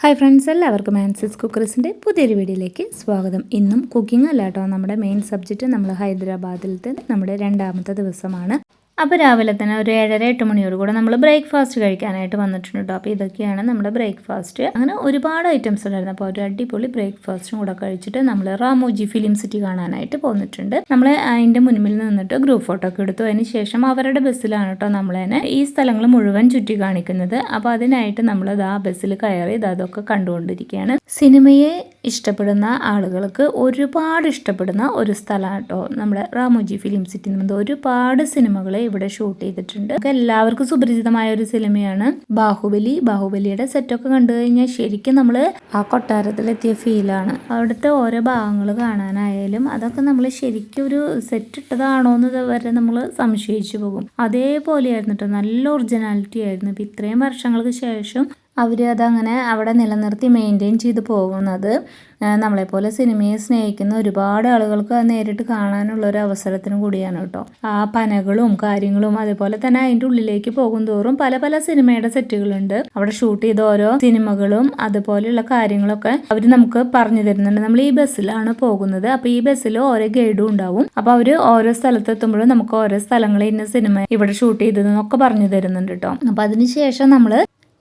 Hi friends, എല്ലാവർക്കും Ansys കുക്കറീസിൻ്റെ പുതിയൊരു വീഡിയോയിലേക്ക് സ്വാഗതം. ഇന്നും കുക്കിംഗ് അല്ല കേട്ടോ നമ്മുടെ മെയിൻ സബ്ജക്റ്റ്. നമ്മൾ ഹൈദരാബാദിലത്തെ നമ്മുടെ രണ്ടാമത്തെ ദിവസമാണ്. അപ്പോൾ രാവിലെ തന്നെ ഒരു 7:30-8 മണിയോട് കൂടെ നമ്മൾ ബ്രേക്ക്ഫാസ്റ്റ് കഴിക്കാനായിട്ട് വന്നിട്ടുണ്ട് കേട്ടോ. അപ്പോൾ ഇതൊക്കെയാണ് നമ്മുടെ ബ്രേക്ക്ഫാസ്റ്റ്. അങ്ങനെ ഒരുപാട് ഐറ്റംസ് ഉണ്ടായിരുന്നു. അപ്പോൾ ഒരു അടിപൊളി ബ്രേക്ക്ഫാസ്റ്റും കൂടെ കഴിച്ചിട്ട് നമ്മൾ റാമോജി ഫിലിം സിറ്റി കാണാനായിട്ട് പോന്നിട്ടുണ്ട്. നമ്മൾ അതിൻ്റെ മുന്നിൽ നിന്നിട്ട് ഗ്രൂപ്പ് ഫോട്ടോ ഒക്കെ എടുത്തു. അതിന് ശേഷം അവരുടെ ബസ്സിലാണ് കേട്ടോ നമ്മൾ തന്നെ ഈ സ്ഥലങ്ങൾ മുഴുവൻ ചുറ്റി കാണിക്കുന്നത്. അപ്പോൾ അതിനായിട്ട് നമ്മൾ ആ ബസ്സിൽ കയറി അതൊക്കെ കണ്ടുകൊണ്ടിരിക്കുകയാണ്. സിനിമയെ ഇഷ്ടപ്പെടുന്ന ആളുകൾക്ക് ഒരുപാട് ഇഷ്ടപ്പെടുന്ന ഒരു സ്ഥലമാണ് കേട്ടോ നമ്മുടെ റാമോജി ഫിലിം സിറ്റി. ഒരുപാട് സിനിമകളെ ഇവിടെ ഷൂട്ട് ചെയ്തിട്ടുണ്ട്. എല്ലാവർക്കും സുപരിചിതമായ ഒരു സിനിമയാണ് ബാഹുബലിയുടെ സെറ്റൊക്കെ കണ്ടു കഴിഞ്ഞാൽ ശരിക്കും നമ്മൾ ആ കൊട്ടാരത്തിലെത്തിയ ഫീലാണ്. അവിടുത്തെ ഓരോ ഭാഗങ്ങൾ കാണാനായാലും അതൊക്കെ നമ്മൾ ശരിക്കും ഒരു സെറ്റ് ഇട്ടതാണോ എന്ന് വരെ നമ്മൾ സംശയിച്ചു പോകും. അതേപോലെയായിരുന്നു കേട്ടോ, നല്ല ഒറിജിനാലിറ്റി ആയിരുന്നു. ഇപ്പം ഇത്രയും വർഷങ്ങൾക്ക് ശേഷം അവർ അതങ്ങനെ അവിടെ നിലനിർത്തി മെയിൻറ്റെയിൻ ചെയ്ത് പോകുന്നത് നമ്മളെപ്പോലെ സിനിമയെ സ്നേഹിക്കുന്ന ഒരുപാട് ആളുകൾക്ക് അത് നേരിട്ട് കാണാനുള്ള ഒരു അവസരത്തിനും കൂടിയാണ് കേട്ടോ. ആ പനകളും കാര്യങ്ങളും അതുപോലെ തന്നെ അതിൻ്റെ ഉള്ളിലേക്ക് പോകും തോറും പല പല സിനിമയുടെ സെറ്റുകളുണ്ട്. അവിടെ ഷൂട്ട് ചെയ്ത ഓരോ സിനിമകളും അതുപോലെയുള്ള കാര്യങ്ങളൊക്കെ അവർ നമുക്ക് പറഞ്ഞു തരുന്നുണ്ട്. നമ്മൾ ഈ ബസ്സിലാണ് പോകുന്നത്. അപ്പോൾ ഈ ബസ്സിൽ ഓരോ ഗൈഡും ഉണ്ടാവും. അപ്പോൾ അവർ ഓരോ സ്ഥലത്തെത്തുമ്പോഴും നമുക്ക് ഓരോ സ്ഥലങ്ങളിൽ ഇന്ന സിനിമ ഇവിടെ ഷൂട്ട് ചെയ്തതെന്നൊക്കെ പറഞ്ഞു തരുന്നുണ്ട് കേട്ടോ. അപ്പോൾ അതിനുശേഷം നമ്മൾ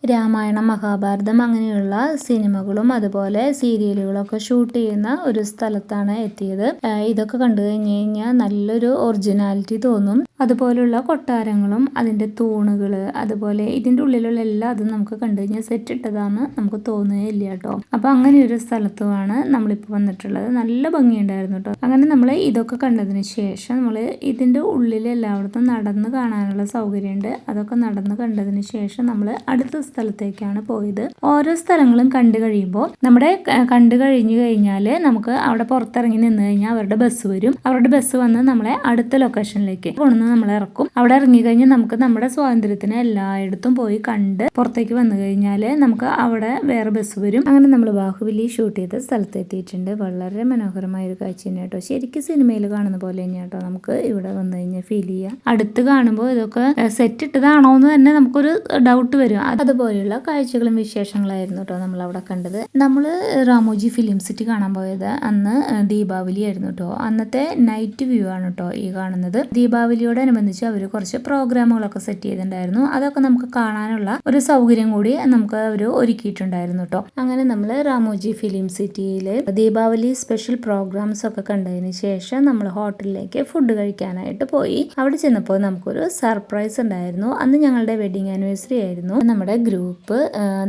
രാമായണം, മഹാഭാരതം അങ്ങനെയുള്ള സിനിമകളും അതുപോലെ സീരിയലുകളൊക്കെ ഷൂട്ട് ചെയ്യുന്ന ഒരു സ്ഥലത്താണ് എത്തിയത്. ഇതൊക്കെ കണ്ടു കഴിഞ്ഞാൽ നല്ലൊരു ഒറിജിനാലിറ്റി തോന്നും. അതുപോലുള്ള കൊട്ടാരങ്ങളും അതിൻ്റെ തൂണുകൾ അതുപോലെ ഇതിൻ്റെ ഉള്ളിലുള്ള എല്ലാ അതും നമുക്ക് കണ്ടു കഴിഞ്ഞാൽ സെറ്റ് ഇട്ടതാന്ന് നമുക്ക് തോന്നുകയില്ല കേട്ടോ. അപ്പോൾ അങ്ങനെ ഒരു സ്ഥലത്തുമാണ് നമ്മളിപ്പോൾ വന്നിട്ടുള്ളത്. നല്ല ഭംഗിയുണ്ടായിരുന്നു കേട്ടോ. അങ്ങനെ നമ്മൾ ഇതൊക്കെ കണ്ടതിന് ശേഷം നമ്മൾ ഇതിൻ്റെ ഉള്ളിൽ എല്ലായിടത്തും നടന്ന് കാണാനുള്ള സൗകര്യമുണ്ട്. അതൊക്കെ നടന്ന് കണ്ടതിന് ശേഷം നമ്മൾ അടുത്ത സ്ഥലത്തേക്കാണ് പോയത്. ഓരോ സ്ഥലങ്ങളും കണ്ടു കഴിയുമ്പോൾ നമ്മുടെ കണ്ടു കഴിഞ്ഞു കഴിഞ്ഞാൽ നമുക്ക് അവിടെ പുറത്തിറങ്ങി നിന്ന് കഴിഞ്ഞാൽ അവരുടെ ബസ് വരും. അവരുടെ ബസ് വന്ന് നമ്മളെ അടുത്ത ലൊക്കേഷനിലേക്ക് കൊണ്ടുവന്ന് നമ്മളെ ഇറക്കും. അവിടെ ഇറങ്ങി കഴിഞ്ഞാൽ നമുക്ക് നമ്മുടെ സ്വാതന്ത്ര്യത്തിന് എല്ലായിടത്തും പോയി കണ്ട് പുറത്തേക്ക് വന്നു കഴിഞ്ഞാൽ നമുക്ക് അവിടെ വേറെ ബസ് വരും. അങ്ങനെ നമ്മൾ ബാഹുബലി ഷൂട്ട് ചെയ്ത സ്ഥലത്ത് എത്തിയിട്ടുണ്ട്. വളരെ മനോഹരമായ ഒരു കാഴ്ച തന്നെ കേട്ടോ. ശരിക്കും സിനിമയിൽ കാണുന്ന പോലെ തന്നെ കേട്ടോ നമുക്ക് ഇവിടെ വന്നു കഴിഞ്ഞാൽ ഫീൽ ചെയ്യാം. അടുത്ത് കാണുമ്പോൾ ഇതൊക്കെ സെറ്റ് ഇട്ടതാണോ എന്ന് തന്നെ നമുക്കൊരു ഡൗട്ട് വരും. അതുപോലെയുള്ള കാഴ്ചകളും വിശേഷങ്ങളായിരുന്നു കേട്ടോ നമ്മൾ അവിടെ കണ്ടത്. നമ്മൾ റാമോജി ഫിലിം സിറ്റി കാണാൻ പോയത് അന്ന് ദീപാവലി ആയിരുന്നു കേട്ടോ. അന്നത്തെ നൈറ്റ് വ്യൂ ആണ് കേട്ടോ ഈ കാണുന്നത്. ദീപാവലിയോടനുബന്ധിച്ച് അവർ കുറച്ച് പ്രോഗ്രാമുകളൊക്കെ സെറ്റ് ചെയ്തിട്ടുണ്ടായിരുന്നു. അതൊക്കെ നമുക്ക് കാണാനുള്ള ഒരു സൗകര്യം കൂടി നമുക്ക് അവർ ഒരുക്കിയിട്ടുണ്ടായിരുന്നു കേട്ടോ. അങ്ങനെ നമ്മൾ റാമോജി ഫിലിം സിറ്റിയിൽ ദീപാവലി സ്പെഷ്യൽ പ്രോഗ്രാംസ് ഒക്കെ കണ്ടതിന് ശേഷം നമ്മൾ ഹോട്ടലിലേക്ക് ഫുഡ് കഴിക്കാനായിട്ട് പോയി. അവിടെ ചെന്നപ്പോൾ നമുക്കൊരു സർപ്രൈസ് ഉണ്ടായിരുന്നു. അന്ന് ഞങ്ങളുടെ വെഡിങ് ആനിവേഴ്സറി ആയിരുന്നു. നമ്മുടെ ഗ്രൂപ്പ്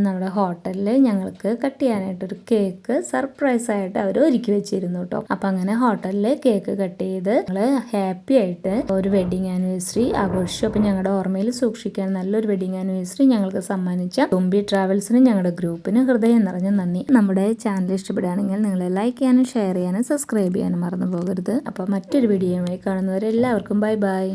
നമ്മുടെ ഹോട്ടലിൽ ഞങ്ങൾക്ക് കട്ട് ചെയ്യാനായിട്ടൊരു കേക്ക് സർപ്രൈസ് ആയിട്ട് അവർ ഒരുക്കി വെച്ചിരുന്നു കേട്ടോ. അപ്പൊ അങ്ങനെ ഹോട്ടലിൽ കേക്ക് കട്ട് ചെയ്ത് ഞങ്ങള് ഹാപ്പി ആയിട്ട് ഒരു വെഡിങ് ആനിവേഴ്സറി ആഘോഷിച്ചു. അപ്പൊ ഞങ്ങളുടെ ഓർമ്മയിൽ സൂക്ഷിക്കാൻ നല്ലൊരു വെഡിങ് ആനിവേഴ്സറി ഞങ്ങൾക്ക് സമ്മാനിച്ച തുമ്പി ട്രാവൽസിനും ഞങ്ങളുടെ ഗ്രൂപ്പിന് ഹൃദയം നിറഞ്ഞ നന്ദി. നമ്മുടെ ചാനൽ ഇഷ്ടപ്പെടുകയാണെങ്കിൽ നിങ്ങൾ ലൈക്ക് ചെയ്യാനും ഷെയർ ചെയ്യാനും സബ്സ്ക്രൈബ് ചെയ്യാനും മറന്നു പോകരുത്. അപ്പൊ മറ്റൊരു വീഡിയോയുമായി കാണുന്നവരെ എല്ലാവർക്കും ബൈ ബൈ.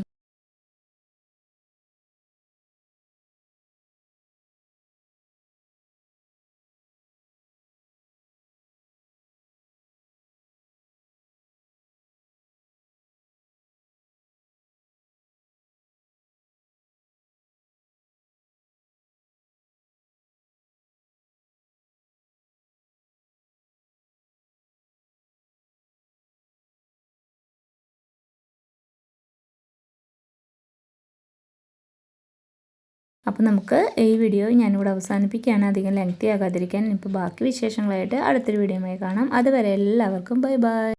അപ്പോൾ നമുക്ക് ഈ വീഡിയോ ഞാനിവിടെ അവസാനിപ്പിക്കുകയാണ്. അധികം ലെങ്തി ആകാതിരിക്കാൻ. ഇപ്പോൾ ബാക്കി വിശേഷങ്ങളായിട്ട് അടുത്തൊരു വീഡിയോയുമായി കാണാം. അതുവരെ എല്ലാവർക്കും ബൈ ബൈ.